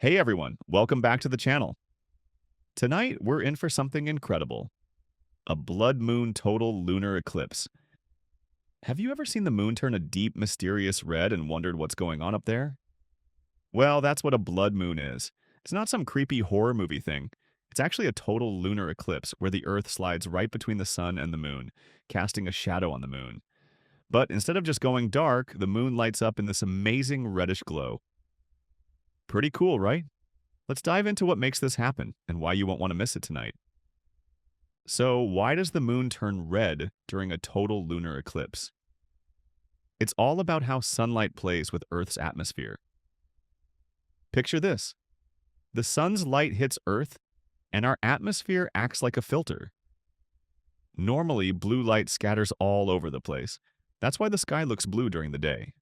Hey everyone, welcome back to the channel. Tonight, we're in for something incredible. A blood moon total lunar eclipse. Have you ever seen the moon turn a deep, mysterious red and wondered what's going on up there? Well, that's what a blood moon is. It's not some creepy horror movie thing. It's actually a total lunar eclipse where the Earth slides right between the sun and the moon, casting a shadow on the moon. But instead of just going dark, the moon lights up in this amazing reddish glow. Pretty cool, right? Let's dive into what makes this happen and why you won't want to miss it tonight. So, why does the moon turn red during a total lunar eclipse? It's all about how sunlight plays with Earth's atmosphere. Picture this. The sun's light hits Earth, and our atmosphere acts like a filter. Normally, blue light scatters all over the place. That's why the sky looks blue during the day.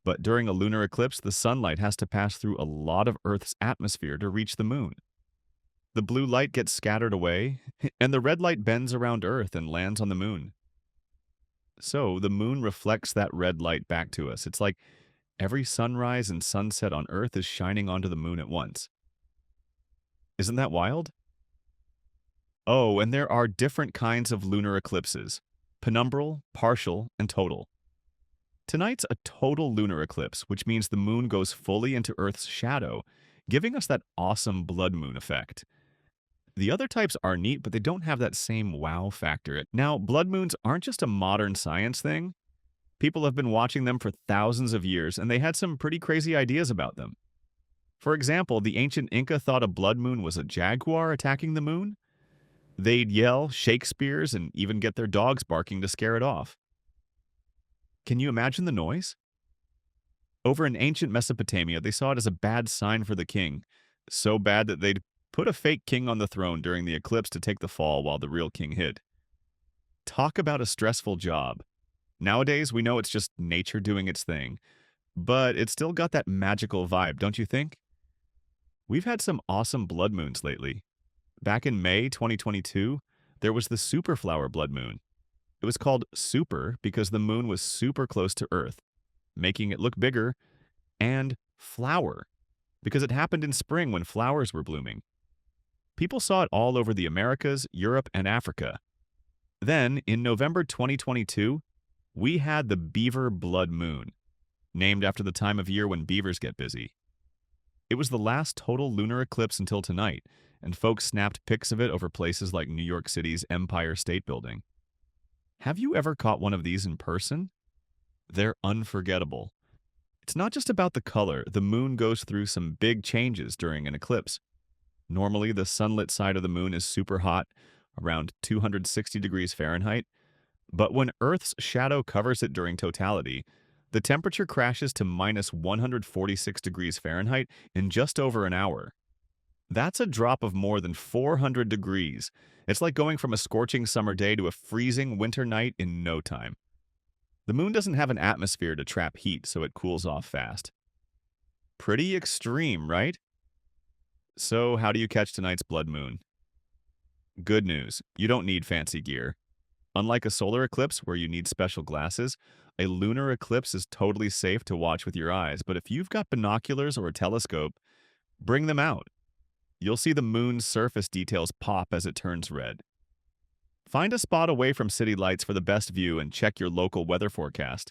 But during a lunar eclipse, the sunlight has to pass through a lot of Earth's atmosphere to reach the moon. The blue light gets scattered away, and the red light bends around Earth and lands on the moon. So the moon reflects that red light back to us. It's like every sunrise and sunset on Earth is shining onto the moon at once. Isn't that wild? Oh, and there are different kinds of lunar eclipses: penumbral, partial, and total. Tonight's a total lunar eclipse, which means the moon goes fully into Earth's shadow, giving us that awesome blood moon effect. The other types are neat, but they don't have that same wow factor. Now, blood moons aren't just a modern science thing. People have been watching them for thousands of years, and they had some pretty crazy ideas about them. For example, the ancient Inca thought a blood moon was a jaguar attacking the moon. They'd yell, shake spears, and even get their dogs barking to scare it off. Can you imagine the noise? Over in ancient Mesopotamia, they saw it as a bad sign for the king, so bad that they'd put a fake king on the throne during the eclipse to take the fall while the real king hid. Talk about a stressful job. Nowadays, we know it's just nature doing its thing, but it's still got that magical vibe, don't you think? We've had some awesome blood moons lately. Back in May 2022, there was the superflower blood moon. It was called super because the moon was super close to Earth, making it look bigger, and flower because it happened in spring when flowers were blooming. People saw it all over the Americas, Europe, and Africa. Then, in November 2022, we had the beaver blood moon, named after the time of year when beavers get busy. It was the last total lunar eclipse until tonight, and folks snapped pics of it over places like New York City's Empire State Building. Have you ever caught one of these in person? They're unforgettable. It's not just about the color. The moon goes through some big changes during an eclipse. Normally, the sunlit side of the moon is super hot, around 260 degrees Fahrenheit, but when Earth's shadow covers it during totality, the temperature crashes to minus 146 degrees Fahrenheit in just over an hour. That's a drop of more than 400 degrees. It's like going from a scorching summer day to a freezing winter night in no time. The moon doesn't have an atmosphere to trap heat, so it cools off fast. Pretty extreme, right? So, how do you catch tonight's blood moon? Good news, you don't need fancy gear. Unlike a solar eclipse where you need special glasses, a lunar eclipse is totally safe to watch with your eyes, but if you've got binoculars or a telescope, bring them out. You'll see the moon's surface details pop as it turns red. Find a spot away from city lights for the best view and check your local weather forecast.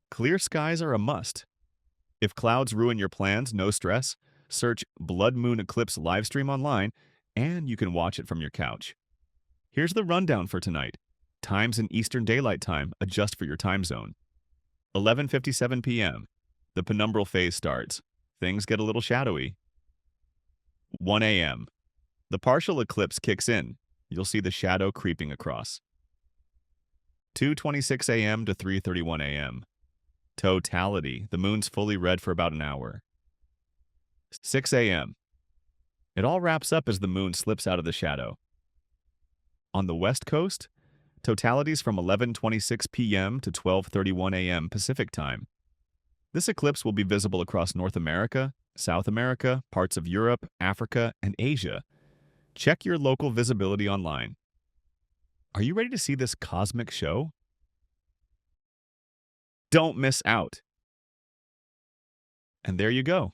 Clear skies are a must. If clouds ruin your plans, no stress. Search Blood Moon Eclipse livestream online, and you can watch it from your couch. Here's the rundown for tonight. Times in Eastern Daylight Time, adjust for your time zone. 11:57 p.m. The penumbral phase starts. Things get a little shadowy. 1 a.m. The partial eclipse kicks in. You'll see the shadow creeping across. 2:26 a.m. to 3:31 a.m. Totality. The moon's fully red for about an hour. 6 a.m. It all wraps up as the moon slips out of the shadow. On the west coast, totalities from 11:26 p.m. to 12:31 a.m. Pacific time. This eclipse will be visible across North America, South America, parts of Europe, Africa, and Asia. Check your local visibility online. Are you ready to see this cosmic show? Don't miss out. And there you go.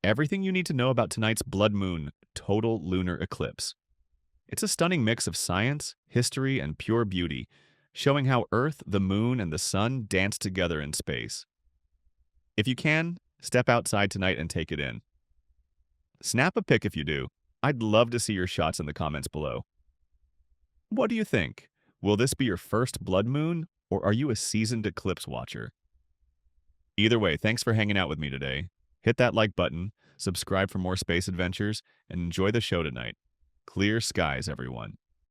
everything you need to know about tonight's blood moon total lunar eclipse. It's a stunning mix of science, history, and pure beauty, showing how Earth, the moon, and the sun dance together in space. If you can, step outside tonight and take it in. Snap a pic if you do. I'd love to see your shots in the comments below. What do you think? Will this be your first blood moon, or are you a seasoned eclipse watcher? Either way, thanks for hanging out with me today. Hit that like button, subscribe for more space adventures, and enjoy the show tonight. Clear skies, everyone.